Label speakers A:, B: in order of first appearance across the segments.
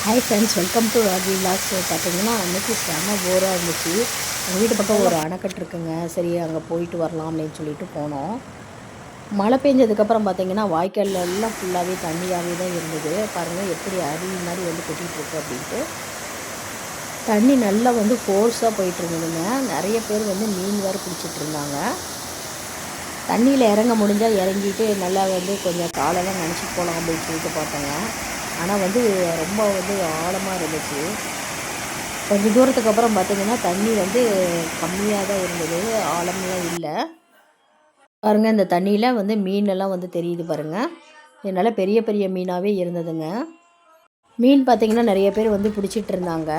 A: Hi friends, welcome to Raji Vilas. பார்த்தீங்கன்னா அன்றைக்கி செம்ம போராக இருந்துச்சு. எங்கள் வீட்டு பக்கம் ஒரு அணைக்கட்டு இருக்குங்க. சரி, அங்கே போயிட்டு வரலாம் அப்படின்னு சொல்லிட்டு போனோம். மழை பெஞ்சதுக்கப்புறம் பார்த்தீங்கன்னா வாய்க்காலில் எல்லாம் ஃபுல்லாகவே தண்ணியாகவே தான் இருந்தது. பாருங்கள் எப்படி அருவி மாதிரி வந்து கொட்டிகிட்ருக்கு அப்படின்ட்டு. தண்ணி நல்லா வந்து ஃபோர்ஸாக போயிட்டு இருந்ததுங்க. நிறைய பேர் வந்து மீன் வேறு பிடிச்சிட்டு இருந்தாங்க. தண்ணியில் இறங்க முடிஞ்சால் இறங்கிட்டு நல்லா வந்து கொஞ்சம் காலெல்லாம் நினச்சிட்டு போகலாம் அப்படின்னு சொல்லிட்டு பார்த்தோங்க. ஆனால் வந்து ரொம்ப வந்து ஆழமாக இருந்துச்சு. கொஞ்சம் தூரத்துக்கு அப்புறம் பார்த்திங்கன்னா தண்ணி வந்து கம்மியாக தான் இருந்தது, ஆழமெல்லாம் இல்லை. பாருங்கள், இந்த தண்ணியில் வந்து மீனெல்லாம் வந்து தெரியுது பாருங்கள். இதனால் பெரிய பெரிய மீனாகவே இருந்ததுங்க. மீன் பார்த்திங்கன்னா நிறைய பேர் வந்து பிடிச்சிட்டு இருந்தாங்க.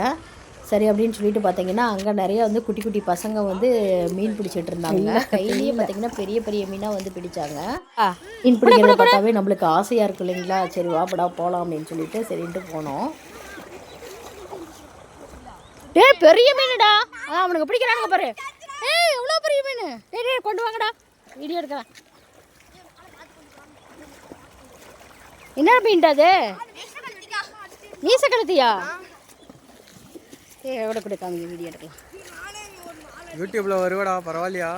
A: சரி அப்படின்னு சொல்லிட்டு பார்த்தீங்கன்னா அங்கே நிறையா வந்து குட்டி குட்டி பசங்க வந்து மீன் பிடிச்சிட்டு இருந்தாங்க. கையிலேயே பார்த்தீங்கன்னா பெரிய பெரிய மீனாக வந்து பிடிச்சாங்க. மீன் பிடிக்கிறத பார்த்தாவே நம்மளுக்கு ஆசையாக இருக்கும் இல்லைங்களா? சரி வாப்படா போகலாம் அப்படின்னு சொல்லிட்டு சரின்ட்டு போனோம். பெரிய மீனுடா, அவனுக்கு பிடிக்கிறானுங்க பாரு. எவ்வளோ பெரிய மீன். டேய் கொண்டு வாங்கடா, வீடியோ எடுக்கிறேன். என்ன மீன்டா அது? மீச கழுத்தியா? எவ்வளோ கொடுக்காம வீடியோ எடுக்கலாம்.
B: யூடியூப்ல வருவாடா, பரவாயில்லையா?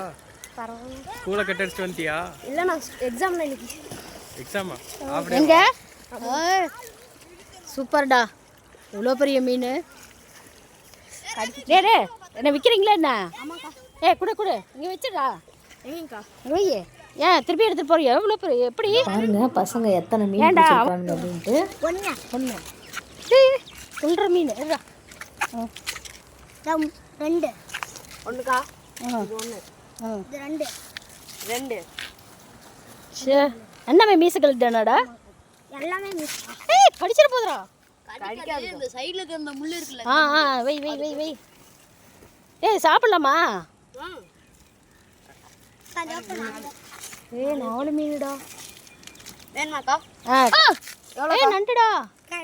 B: ஸ்கூலை கட் அடிச்சுட்டு வந்துட்டியா?
C: இல்லை, நான் எக்ஸாமில் இன்னைக்கு.
B: எக்ஸாமா?
A: எங்க? சூப்பர்டா, இவ்வளோ பெரிய மீன். டே என்ன விற்கிறீங்களா என்ன? கொடு கொடு, இங்கே வச்சுடா.
C: எங்கேங்கக்கா?
A: வையே. ஏன் திருப்பி எடுத்துகிட்டு போறியா? எவ்வளோ பெரிய எப்படி பாருங்க பசங்க எத்தனை மீன் பிடிச்சிருக்காங்க அப்படின்ட்டு.
C: ஒன்று
A: சொல்கிற மீன்
C: ரெண்டு.
A: ஒன்றுக்கா?
C: ஒன்று. இது ரெண்டு.
A: ரெண்டு. சரி, என்னமே மீச கழுத்தானாடா?
C: எல்லாமே
A: கடிச்சிட போதுரா.
C: இந்த சைடில் இருக்க அந்த முள் இருக்குல்ல.
A: வை வை வை வை. சாப்பிடலாமா? 4 மீனுடா.
C: வேணுமாக்கா?
A: நண்டுடா.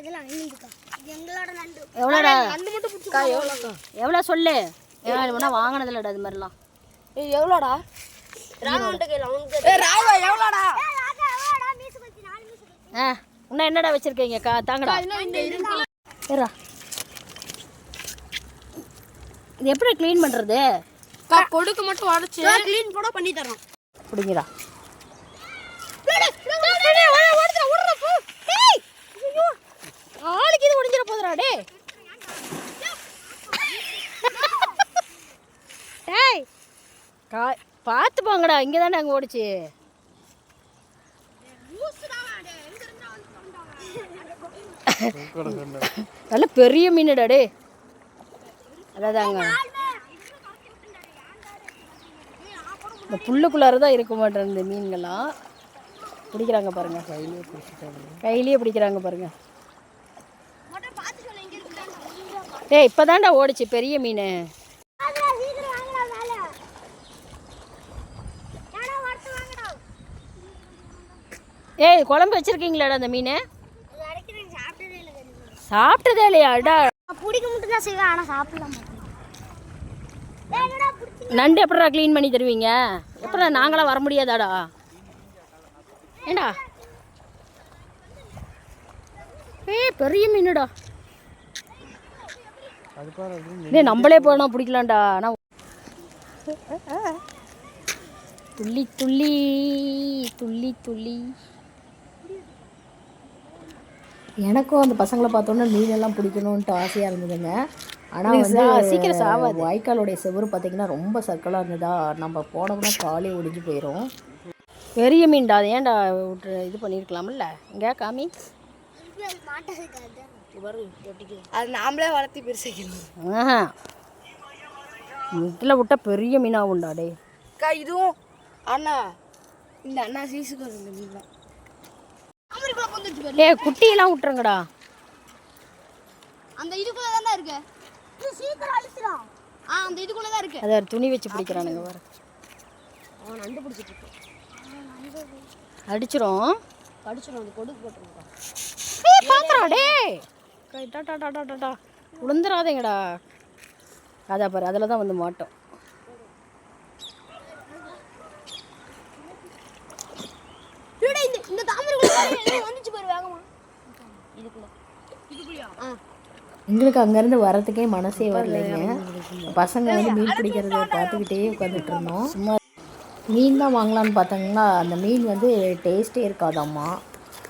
C: இதெல்லாம் இன்னைக்குக்கா. இது எங்களோட நண்டு.
A: எவ்வளோடா?
C: நண்டு மட்டும் பிடிச்சிக்கோ.
A: எவ்வளோ சொல்லு. வேணா வாங்கினதில்லடா இது மாதிரிலாம்.
C: எவ்வளோடா? ராகவன்ட்ட கேளு, அவனுக்கு. ராகவா எவ்வளோடா?
A: இன்னும் என்னடா வச்சிருக்கீங்க? தாங்கடா. ஏறா, இது எப்படி க்ளீன் பண்ணுறது?
C: கொடுக்க மட்டும் உடச்சு க்ளீன் கூட பண்ணி தரோம்.
A: பிடிங்கடா. ஆளுக்கு இது முடிஞ்சிட போதுடா. டேய் பார்த்து போங்கடா, இங்கே தானே அங்கே ஓடிச்சு. நல்ல பெரிய மீனுடா. டே அதாதாங்க, இந்த புல்லுக்குள்ளார தான் இருக்க மாட்டேன் இந்த மீன்கள்லாம். பிடிக்கிறாங்க பாருங்க, கையிலேயே பிடிக்கிறாங்க பாருங்க. இப்போதான்டா ஓடிச்சு பெரிய மீன். குழம்பு வச்சிருக்கீங்களாடா அந்த மீன்? சாப்பிட்டதே இல்லையாடா?
C: பிடிக்க மட்டும் தான் செய்வேன், ஆனால் சாப்பிடலாம்.
A: நண்டு எப்படா க்ளீன் பண்ணி தருவீங்க? எப்படா நாங்களாம் வர முடியாதாடா? ஏண்டா பெரிய மீனுடா. நம்மளே போனா பிடிக்கலாம்டா. ஆனால் துள்ளி துள்ளி துள்ளி துள்ளி. எனக்கும் அந்த பசங்களை பார்த்தோன்னா மீனெல்லாம் பிடிக்கணுன்ட்டு ஆசையாக இருந்ததுங்க. ஆனால் வந்து சீக்கிரம் சாவாது. வாய்க்காலுடைய செவரு பார்த்திங்கன்னா ரொம்ப சர்க்கலாக இருந்ததா, நம்ம போனோம்னா காலே ஒடிஞ்சு போயிடும். பெரிய மீன்டா, அது ஏன்டா இது பண்ணியிருக்கலாம்ல. இங்கே காமி.
C: அது நாமளே வளர்த்தி பெருசாக்கணும்.
A: இதில் விட்டால் பெரிய மீனாக உண்டா? டே
C: அக்கா, இதுவும் அண்ணா இந்த அண்ணா சீசுக்கு இந்த மீன் தான்.
A: குட்டியெல்லாம் விட்டுருங்கடா.
C: அந்த இதுக்குள்ள தானே இருக்கு. இது சீக்கிரம் அழிச்சிரும். அந்த இதுக்குள்ள தான் இருக்கு.
A: அதை துணி வச்சு பிடிக்கிறானுங்க வர.
C: அவன் நண்டு பிடிச்சிட்டு இருக்கான்.
A: அடிச்சிரும்.
C: அந்த கொடுக்கு போட்டுருக்கா.
A: விழுந்துடாதேங்கடா. அதான் பாரு, அதில் தான் வந்து மாட்டோம்.
C: இந்த தாமரை வந்துச்சு பாரு வேகமா. இதுக்குள்ள
A: எங்களுக்கு அங்கேருந்து வரத்துக்கே மனசே வரலைங்க. பசங்க வந்து மீன் பிடிக்கிறத பார்த்துக்கிட்டே உட்காந்துட்டு இருந்தோம். சும்மா மீன் தான் வாங்கலான்னு பார்த்தாங்கன்னா அந்த மீன் வந்து டேஸ்ட்டே இருக்காதாம்மா,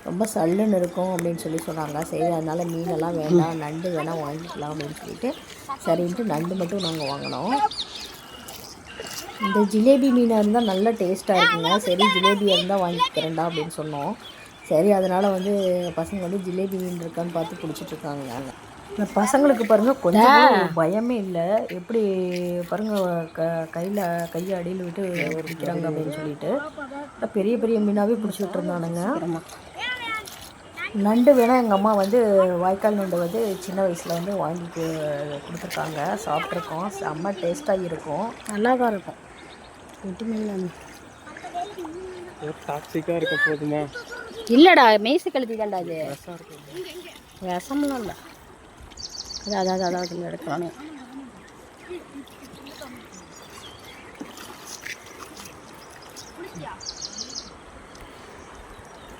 A: ரொம்ப சல்லுன்னு இருக்கும் அப்படின்னு சொன்னாங்க. சரி அதனால் மீனெல்லாம் வேண்டாம், நண்டு வேணால் வாங்கிக்கலாம் அப்படின்னு சொல்லிட்டு சரின்ட்டு நண்டு மட்டும் நாங்கள் வாங்கினோம். இந்த ஜிலேபி மீனாக இருந்தால் நல்ல டேஸ்ட்டாக இருக்குங்க. சரி ஜிலேபியாக இருந்தால் வாங்கிக்கிறேன்டா அப்படின்னு சொன்னோம். சரி அதனால் வந்து பசங்க வந்து ஜிலேபி மீன் இருக்கான்னு பார்த்து பிடிச்சிட்ருக்காங்க. நாங்கள் இந்த பசங்களுக்கு பாருங்கள் கொஞ்சம் பயமே இல்லை. எப்படி பாருங்கள் கையை அடியில் விட்டு பிடிக்கிறாங்க அப்படின்னு சொல்லிட்டு பெரிய பெரிய மீனாகவே பிடிச்சிட்டு இருந்தானுங்க. நண்டு வேணால் எங்கள் அம்மா வந்து வாய்க்கால் நண்டு வந்து சின்ன வயசில் வந்து வாங்கி கொடுத்துருக்காங்க, சாப்பிட்ருக்கோம். செம்ம டேஸ்ட்டாக இருக்கும், நல்லா தான் இருக்கும். வெட்டி மீன்
B: டாக்ஸிக்காக இருக்க போதுமா?
A: இல்லைடா, மேய்ச்சி கழுதி தான்டா அது, விஷம்லாம் இல்லை. அதாவது எடுக்கலானே.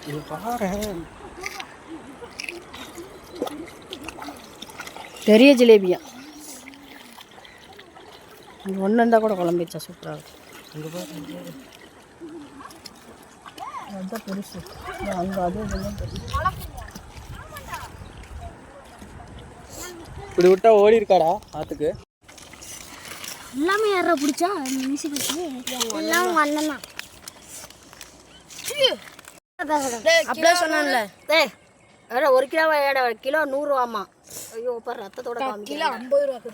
B: இது பாரு,
A: பெரிய ஜிலேபியா ஒன்று இருந்தால் கூட குழம்பு வச்சா சூப்பராக இருக்கும்.
B: இங்கே பாரு,
A: அதுதான் பெருசு. அங்கே அது இதெல்லாம் பெரிய.
B: இப்படி விட்டா ஓடி இருக்காடா ஆற்றுக்கு.
C: எல்லாமே யாரா பிடிச்சா எல்லாம் வந்தனா
A: அப்படியே சொன்னான்ல. வேற 1 கிலோ 100 ரூபாமா. ஐயோ பாரு ரத்தத்தோட
C: கிலோ 50 ரூபா.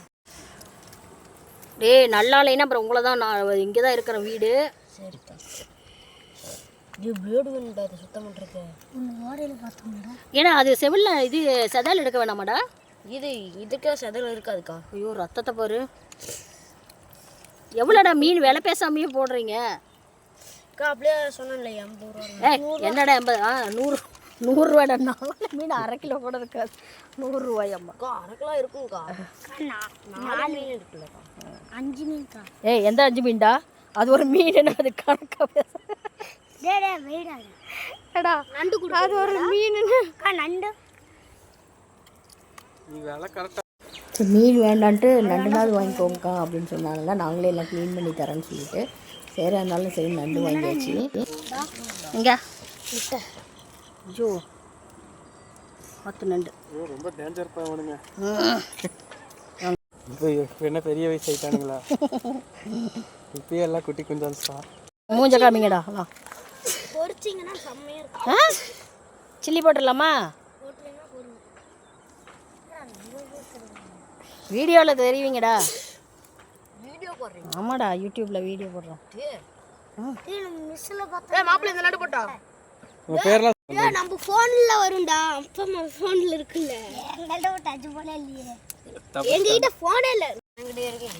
A: டேய் நல்லா இல்லைன்னா அப்புறம் உங்களை தான் நான் இங்கே தான் இருக்கிற வீடு.
C: சரிக்கா, இது பிளேடு வேணுடா, அது சுத்தம் பண்ணுறதுக்கு ஓடையில் பார்த்தோம்டா.
A: ஏன்னா அது செவிலில் இது செதால் எடுக்க வேணாமாடா?
C: இதுக்கே செதல் இருக்காதுக்கா.
A: ஐயோ ரத்தத்தை பாரு. எவ்வளோடா மீன் விலை பேசாமையே போடுறீங்க?
C: அக்கா அப்படியே சொன்னேன்ல 80 ரூபா.
A: என்னடா 80? 100 ரூபாடா. 4 மீன் 1/2 கிலோ கூட இருக்காது, 100 ரூபாயம்மா.
C: அக்கா 1/2 கிலோ இருக்கும்க்கா. 4 மீன் இருக்குல்லக்கா, 5 மீன்க்கா.
A: எந்த 5 மீன்டா? அது ஒரு மீன், அது கணக்காக பேச.
C: நண்டு கூட
A: அது ஒரு மீனுன்னு.
C: நண்டு
B: நீ வேலை கரெக்டாக.
A: சரி மீன் வேண்டான்ட்டு நண்டுனாவது வாங்கிக்கோங்கக்கா அப்படின்னு சொன்னாங்க. நாங்களே எல்லாம் க்ளீன் பண்ணி தரேன்னு சொல்லிட்டு சரி அதனாலும் சரி நண்டு வாங்கியாச்சு. எங்கே ஐயோ 10 நண்டு.
B: ரொம்ப டேஞ்சர் பண்ணுங்க. இப்போ என்ன பெரிய வயசு ஆயிட்டானுங்களா? இப்பயே எல்லாம் குட்டி குஞ்சான் சார்.
A: மூஞ்ச காமிங்கடா.
C: பொரிச்சிங்கன்னா செம்மையாக இருக்கும்.
A: சில்லி போட்டுடலாமா? வீடியோவில் தெரிவிங்கடா.
C: வீடியோ போடுறீங்க?
A: ஆமாடா, யூடியூப்பில் வீடியோ போடுறோம்.
C: மிஸ்ஸில் பார்த்தா மாப்பிள்ளை இந்த நடு போட்டா
B: உங்கள் பேர்லாம்
C: நம்ம ஃபோனில் வரும்டா. அப்பா அம்மா ஃபோனில் இருக்குல்ல, எங்கள்கிட்ட டச் போல இல்லையே, எங்ககிட்ட ஃபோனே இல்லை. என்கிட்ட இருக்கேன்.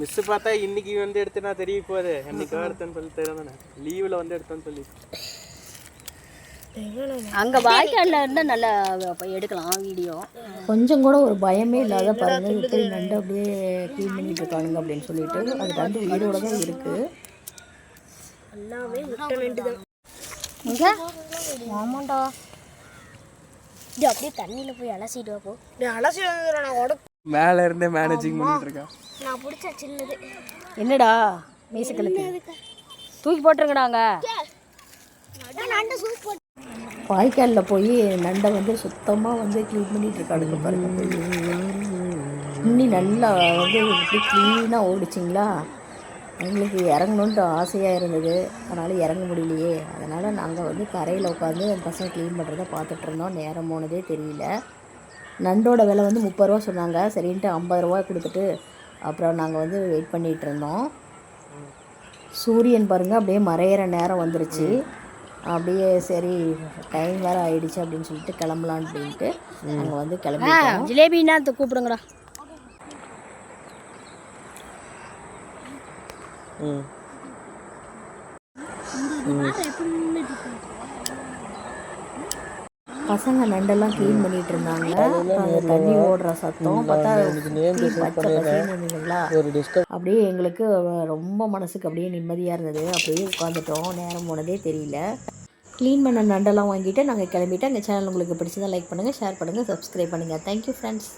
B: மிஸ் பார்த்தா இன்னைக்கு வந்து எடுத்துனா தெரிய போகுது, என்னைக்கு எடுத்தேன்னு சொல்லி தெரியாதானே, லீவில் வந்து எடுத்தேன்னு சொல்லி.
A: அங்கே வாய்க்காலில் இருந்தால் நல்லா எடுக்கலாம் வீடியோ. கொஞ்சம் கூட ஒரு பயமே இல்லாத பாருங்க, எப்படி நண்டு அப்படியே க்ளீன் பண்ணிட்டு இருக்கானுங்க அப்படின்னு சொல்லிட்டு. அது நண்டு உயிரோட தான் இருக்குது.
C: எல்லாமே முட்டை நண்டு தான்.
A: இங்கே ஆமாண்டா,
C: இது அப்படியே தண்ணியில் போய் அலசிட்டு வா. அலசி வந்து நான் உடம்பு
B: மேலே இருந்தே மேனேஜிங் பண்ணிட்டு இருக்கேன்.
C: நான் பிடிச்ச சின்னது.
A: என்னடா மீசக்கழுத்து தூக்கி போட்டுருங்கடாங்க.
C: நண்டு சூப்பர்.
A: வாய்க்காலில் போய் நண்டை வந்து சுத்தமாக வந்து க்ளீன் பண்ணிட்டு இருக்காடுங்க பாருங்க. இன்னி நல்லா வந்து இப்படி க்ளீனாக ஓடிச்சிங்களா. எங்களுக்கு இறங்கணுன்ட்டு ஆசையாக இருந்தது, அதனால் இறங்க முடியலையே. அதனால் நாங்கள் வந்து கரையில் உட்காந்து என் பசங்க க்ளீன் பண்ணுறதை பார்த்துட்டு இருந்தோம். நேரம் போனதே தெரியல. நண்டோட விலை வந்து 30 ரூபா சொன்னாங்க. சரின்ட்டு 50 ரூபா கொடுத்துட்டு அப்புறம் நாங்கள் வந்து வெயிட் பண்ணிகிட்டு இருந்தோம். சூரியன் பாருங்கள் அப்படியே மறையிற நேரம் வந்துருச்சு. அப்படியே சரி டைம் வேறு ஆயிடுச்சு அப்படின்னு சொல்லிட்டு கிளம்பலான் அப்படின்ட்டு நாங்கள் வந்து கிளம்பிட்டோம். ஜிலேபின்னா கூப்பிடுங்கடா. பசங்க நண்டெல்லாம் க்ளீன் பண்ணிட்டு இருந்தாங்க. அந்த தண்ணி ஓடுற சத்தம் பார்த்தா பச்சை பசங்க இருந்ததுங்களா, அப்படியே எங்களுக்கு ரொம்ப மனசுக்கு அப்படியே நிம்மதியாக இருந்தது. அப்படியே உட்காந்துட்டோம், நேரம் போனதே தெரியல. க்ளீன் பண்ண நண்டெல்லாம் வாங்கிட்டு நாங்கள் கிளம்பிட்டோம். இந்த சேனல் உங்களுக்கு பிடிச்சதா லைக் பண்ணுங்கள், ஷேர் பண்ணுங்கள், சப்ஸ்கிரைப் பண்ணுங்கள். Thank you friends.